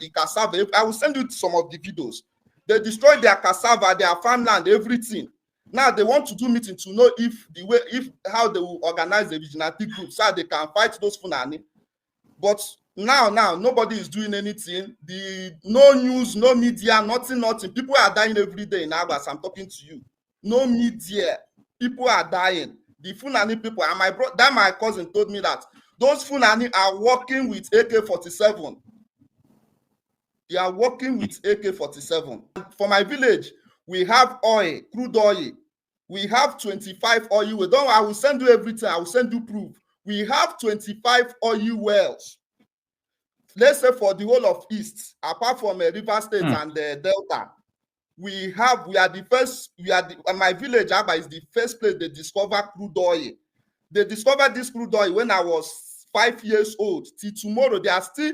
the cassava. I will send you some of the videos. They destroyed their cassava, their farmland, everything. Now they want to do meeting to know how they will organize the vigilante group so they can fight those Fulani. But now nobody is doing anything. No news, no media, nothing. People are dying every day in Agbas. I'm talking to you. No media. People are dying. The Fulani people, and my cousin told me that those Fulani are working with AK-47. They are working with AK-47. For my village, we have oil, crude oil. We have 25 oil wells. I will send you everything. I will send you proof. We have 25 oil wells. Let's say for the whole of East, apart from River State and the Delta, my village, Agba, is the first place they discover crude oil. They discovered this crude oil when I was 5 years old. Till tomorrow, they are still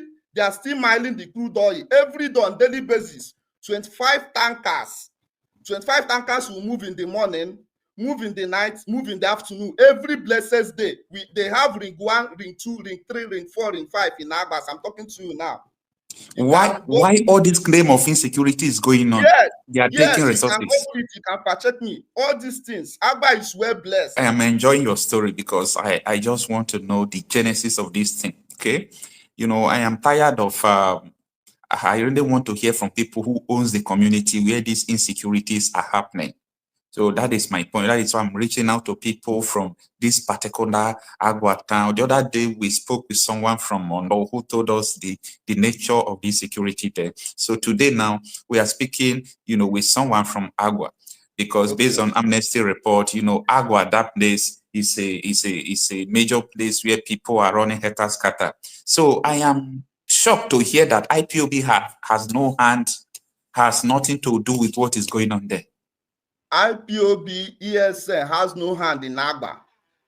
mining the crude oil every day on daily basis. 25 tankers. 25 tankers will move in the morning, move in the night, move in the afternoon. Every blessed day, they have ring 1, ring 2, ring 3, ring 4, ring 5 in Agbas. I'm talking to you now. Why all this claim of insecurity is going on? Yes, they are taking resources. You can check me. All these things. Agba is well blessed. I am enjoying your story because I just want to know the genesis of this thing. Okay, I am tired of. I really want to hear from people who owns the community where these insecurities are happening. So that is my point. That is why I'm reaching out to people from this particular Agua town. The other day, we spoke with someone from Mondo who told us the nature of the insecurity there. So today now, we are speaking, with someone from Agua, because based on Amnesty report, Agua, that place is a major place where people are running helter-skelter. So I am shocked to hear that IPOB has no hand, has nothing to do with what is going on there. IPOB, ESN has no hand in Agba.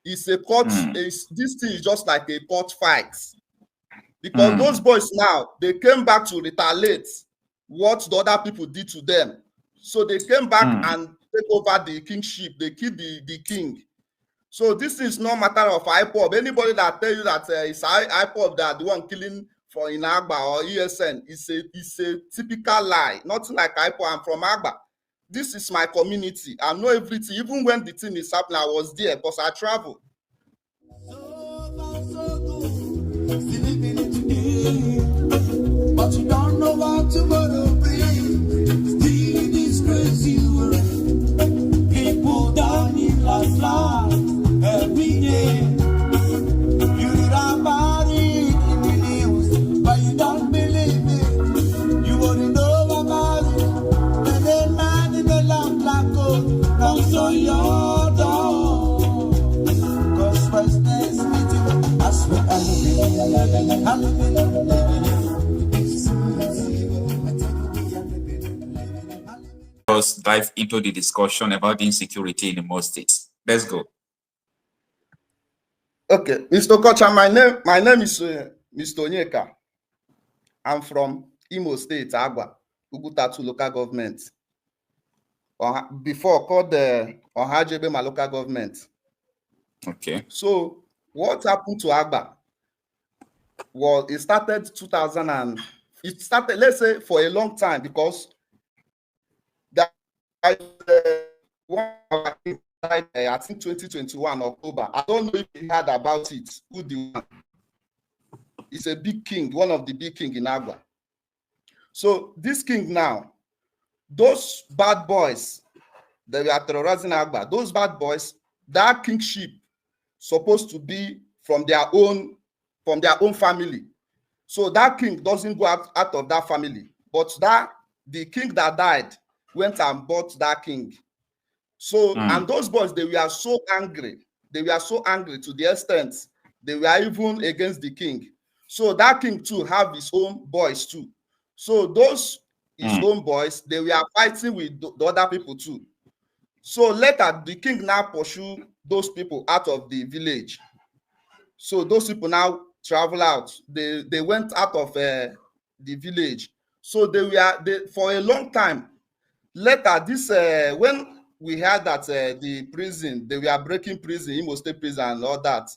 It's a court. This thing is just like a court fight. Because those boys now, they came back to retaliate what the other people did to them. So they came back and take over the kingship. They killed the king. So this is no matter of ipob. Anybody that tell you that it's ipob that the one killing for in Agba or ESN, it's a typical lie. Nothing like ipob. I'm from Agba. This is my community. I know everything. Even when the thing is happening, I was there because I traveled. But you don't know what tomorrow brings. Still this crazy world. People dying like every day. You read about it in the news, but you don't believe it. You wouldn't know about it. And then man in the lamp black gold knocks on your door. Cause first there's meeting. I swear I'm living. Let's dive into the discussion about the insecurity in the most states. Let's go. Okay, Mr. Kocha, my name is Mr. Onyeka. I'm from Imo State, Agba, Ugutatu local government. Before called the Ohajebe, my local government. Okay. So what happened to Agba? Well, it started 2000 and it started, let's say, for a long time because I think 2021 October. I don't know if you heard about it. Who the one? It's a big king, one of the big king in Agba. So this king now, those bad boys that were terrorizing Agba, those bad boys, that kingship supposed to be from their own family. So that king doesn't go out of that family, but the king that died went and bought that king. So, and those boys, they were so angry. They were so angry to the extent they were even against the king. So that king too have his own boys too. So those his own boys, they were fighting with the other people too. So later, the king now pursue those people out of the village. So those people now travel out. They went out of the village. So they for a long time. Later, this when we heard that the prison, they were breaking prison, Imo State prison and all that.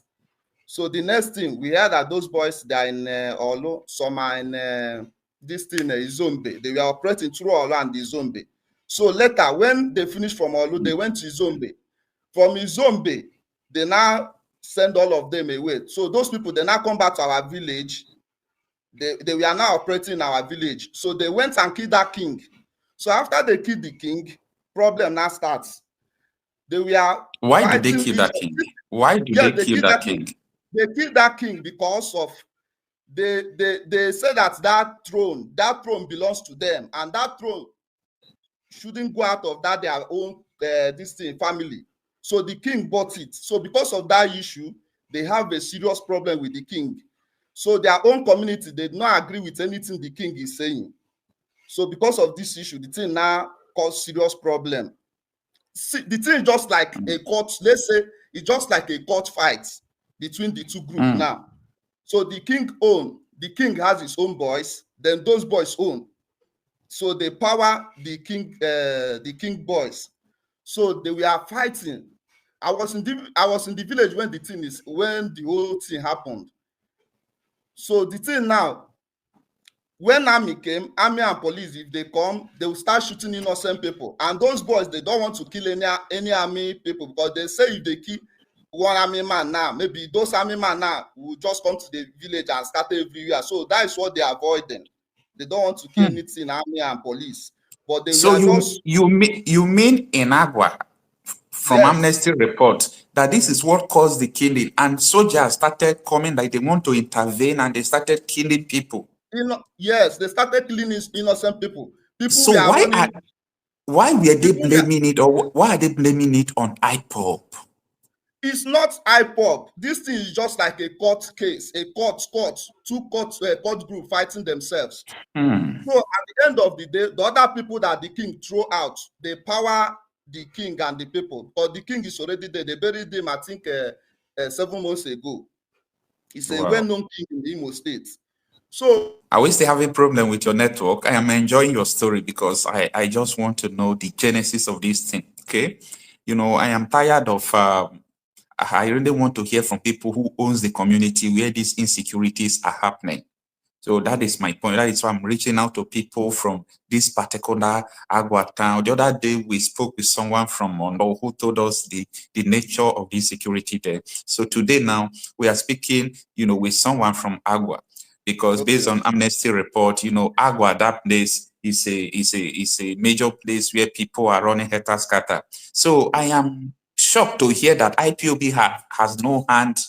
So the next thing, we heard that those boys, they are in Olo, some are in this thing Izombe. They were operating through Olu and Izombe. So later, when they finished from Olu, they went to Izombe. From Izombe, they now send all of them away. So those people, they now come back to our village. They were now operating in our village. So they went and killed that king. So after they killed the king, problem now starts. They were Why did they kill that king? Why did they kill that king? They killed that king because of they said that throne belongs to them, and that throne shouldn't go out of that their own this thing family. So the king bought it. So because of that issue, they have a serious problem with the king. So their own community, they do not agree with anything the king is saying. So because of this issue, the thing now caused serious problem. See, the thing is just like a court, let's say it's just like a court fight between the two groups now. So the king has his own boys, then those boys own. So they power the king boys. So they were fighting. I was in the village when the whole thing happened. So the thing now, when army came, army and police, if they come, they will start shooting innocent people. And those boys, they don't want to kill any army people, because they say if they kill one army man now, maybe those army men now will just come to the village and start everywhere. So that is what they are avoiding. They don't want to kill anything, army and police. But they so you mean in Agua, from Yes. Amnesty report, that this is what caused the killing, and soldiers started coming like they want to intervene, and they started killing people. Yes, they started killing innocent people. So why were they blaming it, or why are they blaming it on ipob? It's not ipob. This thing is just like a court case, two court group fighting themselves. So at the end of the day, the other people that the king throw out, they power the king and the people. But the king is already there. They buried him, I think, 7 months ago. He's a well-known king in the Imo State. So I wish they have a problem with your network. I am enjoying your story because I just want to know the genesis of this thing. Okay, you know, I am tired of. I really want to hear from people who owns the community where these insecurities are happening. So that is my point. That is why I'm reaching out to people from this particular Agua town. The other day, we spoke with someone from Mondo who told us the nature of the insecurity there. So today now, we are speaking, you know, with someone from Agua, because based on Amnesty report, you know, Agua, that place is a major place where people are running helter-skelter. So I am shocked to hear that IPOB has no hand,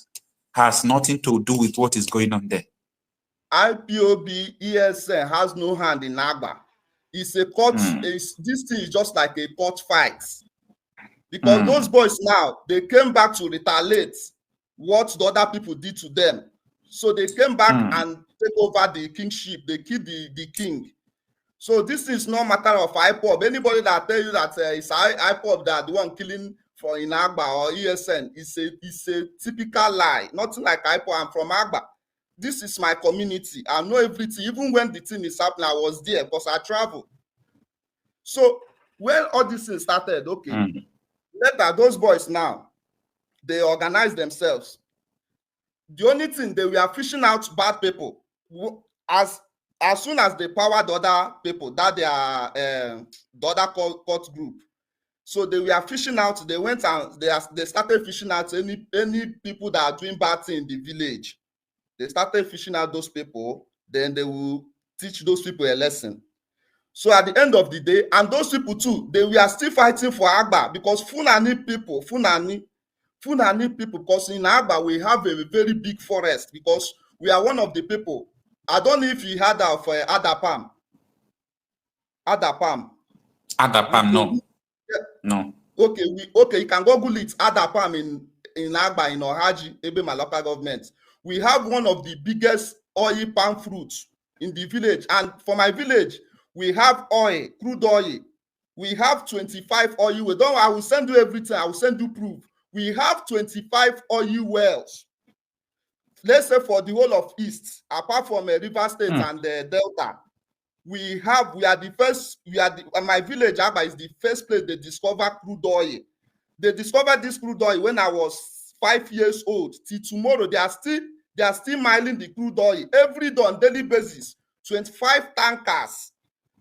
has nothing to do with what is going on there. IPOB ESN has no hand in Agba. It's a court. This thing is just like a court fight, because those boys now, they came back to retaliate what the other people did to them. So they came back and take over the kingship. They killed the king. So this is no matter of ipob. Anybody that tell you that it's ipob that the one killing for in Agba or ESN, it's a typical lie. Nothing like ipob. I'm from Agba. This is my community. I know everything. Even when the thing is happening, I was there because I travel. So when all this thing started, later those boys now, they organize themselves. The only thing, they were fishing out bad people. As soon as they powered the other people, that they are the other court group. So they were fishing out. They went and they started fishing out any people that are doing bad thing in the village. They started fishing out those people. Then they will teach those people a lesson. So at the end of the day, and those people too, they were still fighting for Agba, because Fulani people, because in Agba we have a very big forest, because we are one of the people. I don't know if you heard of Adapam. No. Yeah. No. Okay, you can Google it. Adapam in Agba, in Ohaji, Ebema local government. We have one of the biggest oil palm fruits in the village. And for my village, we have oil, crude oil. We have 25 oil wells. I will send you everything. I will send you proof. We have 25 oil wells. Let's say for the whole of East, apart from River State and the Delta, my village, Agba, is the first place they discover crude oil. They discovered this crude oil when I was 5 years old. Till tomorrow, they are still mining the crude oil every day on daily basis. 25 tankers.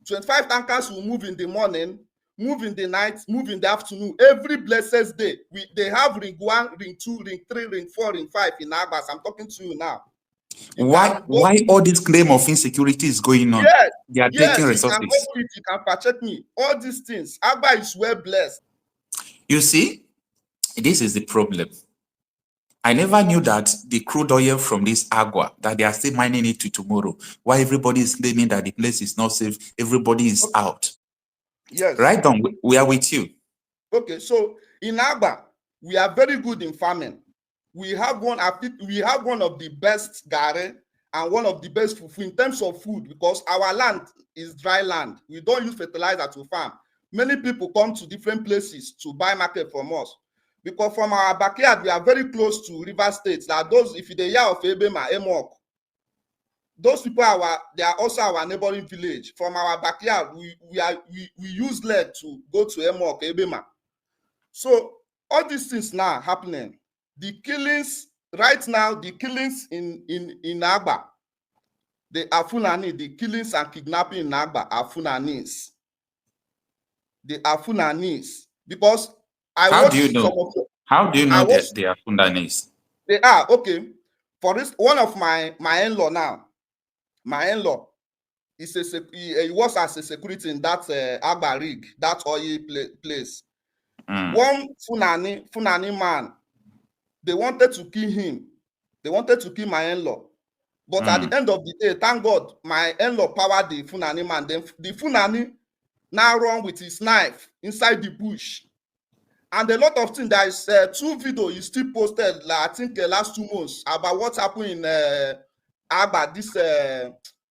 25 tankers will move in the morning, move in the night, move in the afternoon. Every blessed day, they have ring 1, ring 2, ring 3, ring 4, ring 5 in Agbas. I'm talking to you now. Why all this claim of insecurity is going on? Yes, They are taking resources. You can go through it, you can check me. All these things, Agba is well blessed. You see, this is the problem. I never knew that the crude oil from this Agua, that they are still mining it to tomorrow. Why everybody is claiming that the place is not safe, everybody is out. Yes. Right on, we are with you. Okay, so in Agba, we are very good in farming. We have one of the best gare and one of the best fufu in terms of food, because our land is dry land. We don't use fertilizer to farm. Many people come to different places to buy market from us, because from our backyard we are very close to river states. That those, if they hear of Ebema, Emok, those people they are also our neighboring village. From our backyard, we use leg to go to Emok, Ebema. So all these things now happening. The killings right now, the killings in Agba, they are Fulani. The killings and kidnapping in Agba are Fulanis. They are Fulanis, because How do you know? How do you know that they are Fulanis? They are, okay. For this, one of my in-law now, my in-law, he works as a security in that Agba rig, that oil place. One Fulani man, they wanted to kill him. They wanted to kill my in-law. But at the end of the day, thank God, my in-law powered the Fulani man. Then the Fulani now run with his knife inside the bush. And a lot of things. There is 2 videos you still posted, like, I think last 2 months, about what happened in Agba. This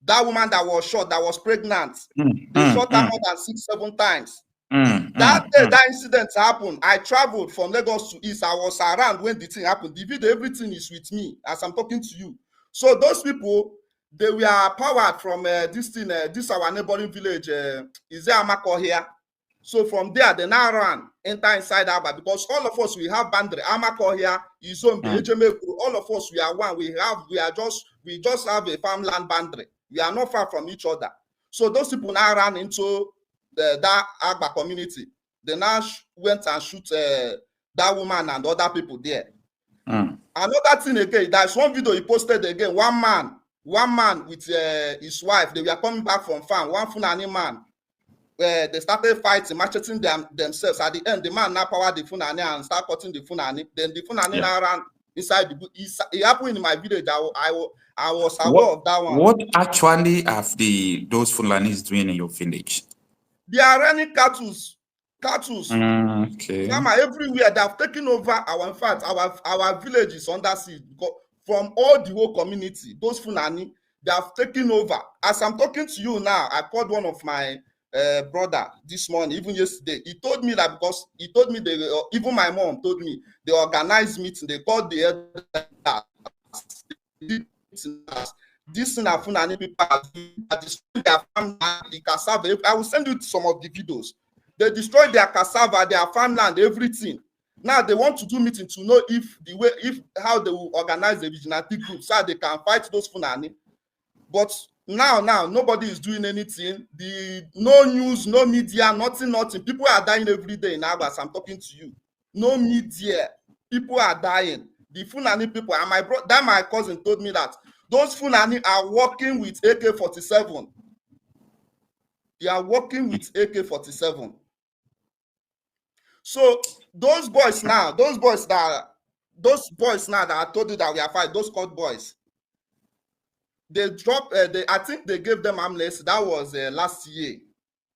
that woman that was shot, that was pregnant. They shot her more than 6-7 times. That day that incident happened, I traveled from Lagos to East. I was around when the thing happened. The video, everything is with me as I'm talking to you. So those people, they were powered from this our neighboring village, is there Amako here? So from there, they now enter inside Aba, because all of us, we have boundary. Amako here, Izombe, Ejemeku, all of us, we are one. We just have a farmland boundary. We are not far from each other. So those people now ran into that Agba community. They now went and shoot that woman and other people there. Another thing again, there's one video he posted again. One man with his wife, they were coming back from farm. One Fulani man, they started fighting, macheting themselves. At the end, the man now powered the Fulani and start cutting the Fulani. Then the Fulani now ran inside the bush. It happened in my village. I was aware of that one. What actually have those Fulanis doing in your village? They are running cattle. Okay. Everywhere. They have taken over in fact, our village is under siege from all the whole community. Those Fulani, they have taken over. As I'm talking to you now, I called one of my brother this morning, even yesterday. He told me that, because he told me even my mom told me they organized meeting. They called the elders. This Fulani people are destroying their farmland, the cassava. I will send you some of the videos. They destroyed their cassava, their farmland, everything. Now they want to do meeting to know how they will organize the vigilante group so they can fight those Fulani. But now nobody is doing anything. No news, no media, nothing. People are dying every day in Agbas. I'm talking to you. No media. People are dying. The Fulani people, and my cousin told me that those Fulani are working with AK-47. They are working with AK-47. So those boys now that I told you that we are fighting, those court boys, they dropped. I think they gave them amnesty. That was last year.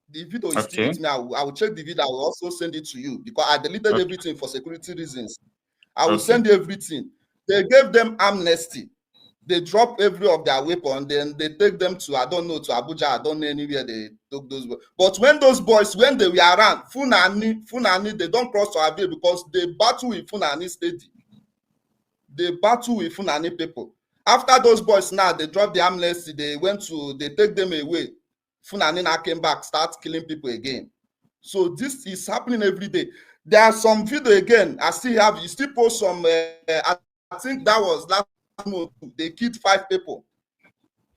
The video is still with me. I will check the video. I will also send it to you, because I deleted everything for security reasons. I will send you everything. They gave them amnesty. They drop every of their weapon, then they take them to, I don't know, to Abuja. I don't know anywhere they took those boys. But when those boys, when they were around, Fulani, they don't cross to Abia, because they battle with Fulani steady. They battle with Fulani people. After those boys now, they dropped the amnesty, they take them away. Fulani now came back, start killing people again. So this is happening every day. There are some video again, you still post some, I think that was last month, they killed 5 people.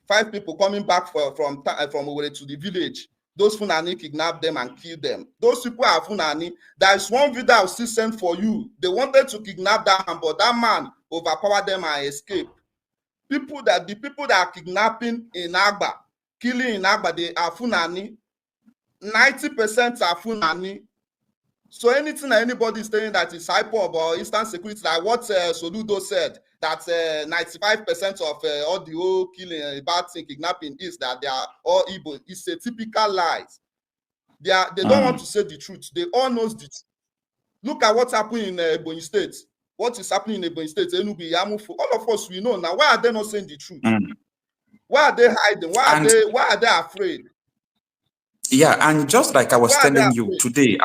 5 people coming back from Sowore to the village. Those Fulani kidnapped them and killed them. Those people are Fulani. There is one video I'll still send for you. They wanted to kidnap that man, but that man overpowered them and escaped. The people that are kidnapping in Agba, killing in Agba, they are Fulani. 90% are Fulani. So anything that anybody is saying that is ipob or Eastern Security, like what Soludo said, that 95% of all the whole killing, bad thing, kidnapping is that they are all Igbo. It's a typical lies. They don't want to say the truth. They all know the truth. Look at what's happening in Ebonyi State. What is happening in Ebonyi State? Enugu, Yamufu. All of us, we know now. Why are they not saying the truth? Why are they hiding? Why are they afraid? Yeah, and just like I was telling you today,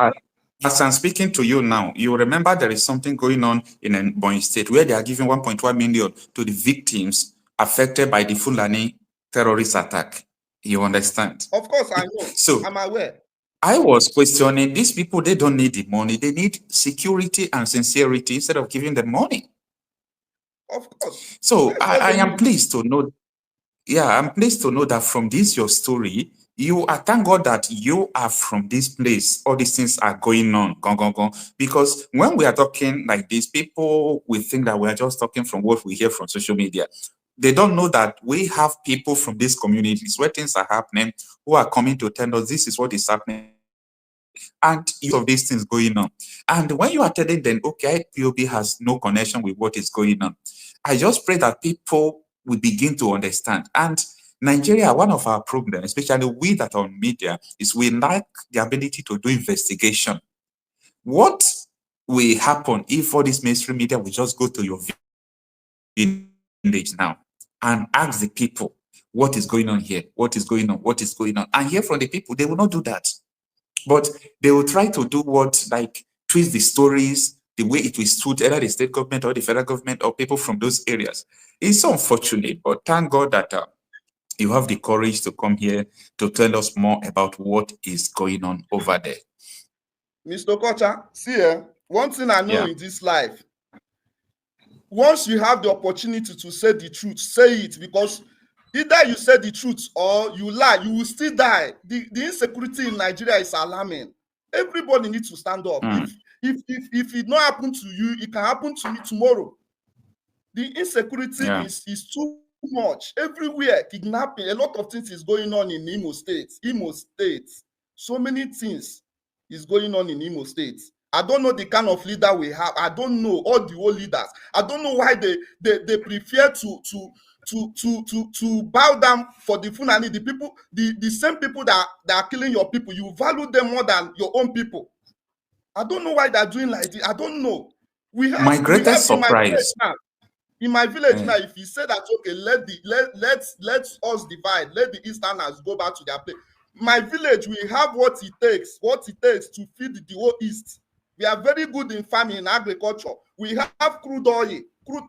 as I'm speaking to you now, you remember there is something going on in Ebonyi State where they are giving 1.1 million to the victims affected by the Fulani terrorist attack. You understand? Of course, I know. So I'm aware. I was questioning these people. They don't need the money. They need security and sincerity instead of giving them money. Of course. So I am pleased to know. Yeah, I'm pleased to know that from this your story, you are, thank God that you are from this place. All these things are going on, because when we are talking like this, people will think that we are just talking from what we hear from social media. They don't know that we have people from these communities where things are happening who are coming to tell us this is what is happening. And of these things going on. And when you are telling them, okay, IPOB has no connection with what is going on, I just pray that people will begin to understand. And Nigeria, one of our problems, especially we that are on media, is we lack the ability to do investigation. What will happen if all this mainstream media will just go to your village now and ask the people what is going on here, what is going on, what is going on, and hear from the people? They will not do that. But they will try to do what, like, twist the stories the way it will suit either the state government or the federal government or people from those areas. It's so unfortunate, but thank God that you have the courage to come here to tell us more about what is going on over there. Mr. Kocha, see, one thing I know in this life, once you have the opportunity to say the truth, say it, because either you say the truth or you lie, you will still die. The insecurity in Nigeria is alarming. Everybody needs to stand up. If it not happen to you, it can happen to me tomorrow. The insecurity is too much. Everywhere, kidnapping, a lot of things is going on in Imo State. So many things is going on in Imo State. I don't know the kind of leader we have. I don't know all the old leaders. I don't know why they prefer to bow down for the Fulani, the people, the same people that are killing your people. You value them more than your own people. I don't know why they're doing like this. I don't know. We have my greatest surprise. In my village now, if you say that, okay, let us divide, let the Easterners go back to their place. My village, we have what it takes to feed the whole East. We are very good in farming, in agriculture. We have crude oil,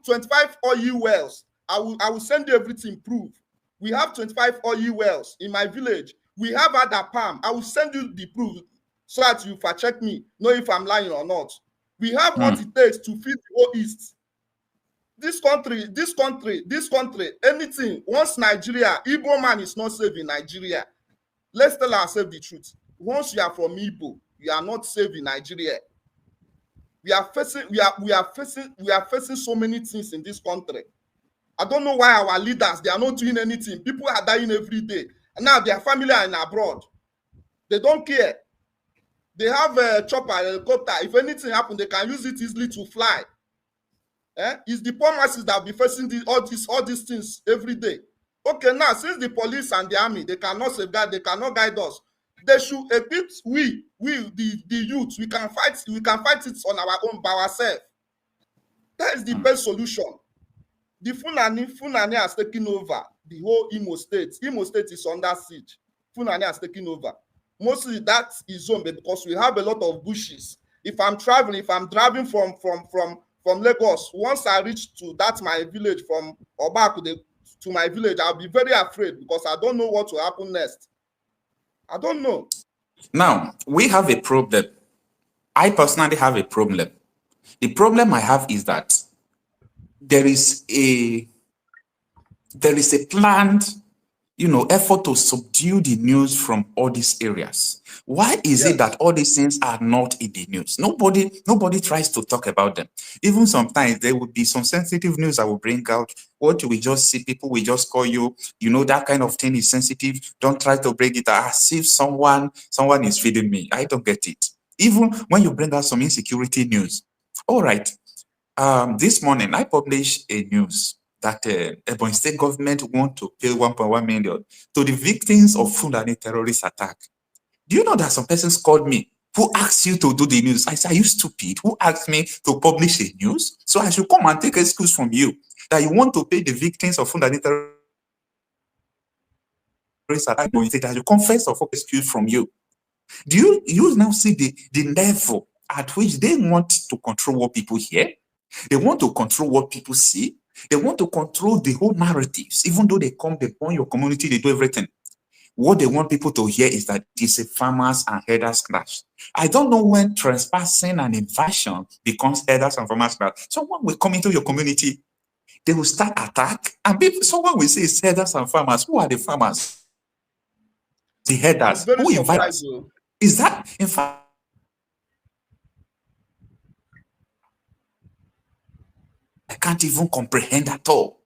25 oil wells. I will send you everything proof. We have 25 oil wells in my village. We have other palm. I will send you the proof so that you fact check me, know if I'm lying or not. We have what it takes to feed the whole East. This country, anything, once Nigeria, Igbo man is not safe in Nigeria. Let's tell ourselves the truth. Once you are from Igbo, you are not safe in Nigeria. We are facing so many things in this country. I don't know why our leaders, they are not doing anything. People are dying every day. And now their family are in abroad. They don't care. They have a chopper, a helicopter. If anything happens, they can use it easily to fly. It's the poor masses that will be facing all these things every day. Okay, now, since the police and the army, they cannot safeguard, they cannot guide us, they should equip the youth. We can fight it on our own by ourselves. That is the best solution. The Fulani has taken over the whole Imo State. Imo State is under siege. Fulani has taken over. Mostly that is zone because we have a lot of bushes. If I'm driving from Lagos, once I reach to my village from Obaku to my village, I'll be very afraid because I don't know what will happen next. I don't know. Now, we have a problem. I personally have a problem. The problem I have is that there is a planned effort to subdue the news from all these areas. Why is it that all these things are not in the news? Nobody tries to talk about them. Even sometimes there will be some sensitive news I will bring out. What we just see, people will just call you, that kind of thing is sensitive. Don't try to break it as if someone is feeding me. I don't get it. Even when you bring out some insecurity news. All right. This morning I published a news that Ebonyi State government want to pay 1.1 million to the victims of Fulani terrorist attack. Do you know that some persons called me who asked you to do the news? I said, are you stupid? Who asked me to publish a news? So I should come and take excuse from you that you want to pay the victims of Fulani terrorist attack. That you confess or excuse from you. Do you now see the level at which they want to control what people hear? They want to control what people see. They want to control the whole narratives. Even though they burn your community, they do everything. What they want people to hear is that it's a farmers and herders clash. I don't know when trespassing and invasion becomes herders and farmers clash. Someone will come into your community, they will start attack, and someone will say it's herders and farmers. Who are the farmers? The herders. Who invites? Is that, in fact, I can't even comprehend at all.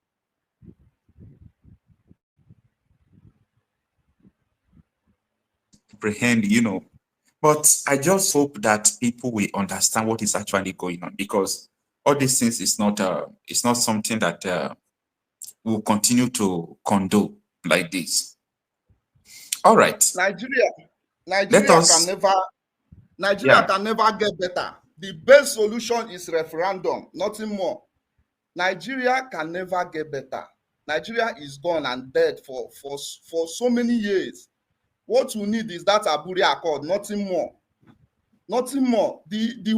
But I just hope that people will understand what is actually going on, because all these things is not something that will continue to condone like this. All right. Nigeria can never get better. The best solution is referendum, nothing more. Nigeria can never get better. Nigeria is gone and dead for so many years. What we need is that Aburi Accord, nothing more. Nothing more. The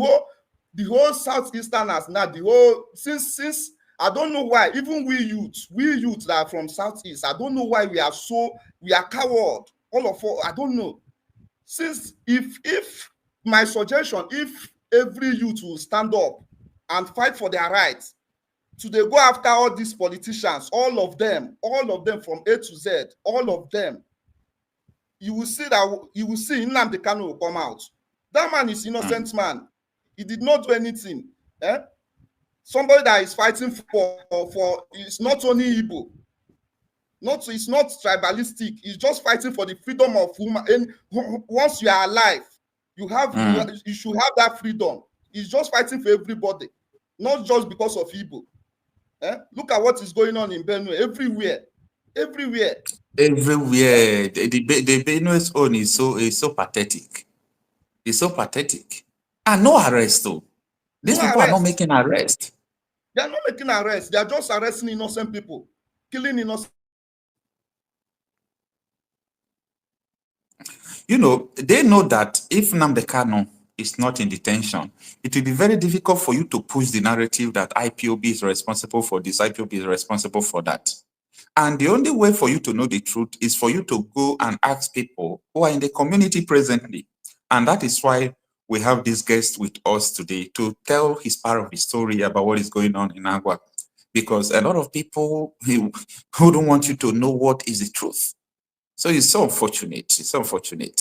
whole Southeasterners now, the whole since I don't know why, even we youth that are from Southeast, I don't know why we are coward. All of us, I don't know. Since if my suggestion, if every youth will stand up and fight for their rights, to they go after all these politicians, all of them from A to Z, all of them, you will see Nnamdi Kanu will come out. That man is innocent man. He did not do anything. Somebody that is fighting for it's not only Igbo. It's not tribalistic. It's just fighting for the freedom of woman. And once you are alive, you should have that freedom. It's just fighting for everybody, not just because of Igbo. Look at what is going on in Benue. Everywhere. The Benue's own is so pathetic. It's so pathetic. And no arrest though. These people are not making arrest. They are not making arrest. They are just arresting innocent people, killing innocent. They know that if Nnamdi Kanu is not in detention, it will be very difficult for you to push the narrative that IPOB is responsible for this, IPOB is responsible for that. And the only way for you to know the truth is for you to go and ask people who are in the community presently. And that is why we have this guest with us today to tell his part of the story about what is going on in Agua. Because a lot of people who don't want you to know what is the truth. So it's so unfortunate. It's so unfortunate.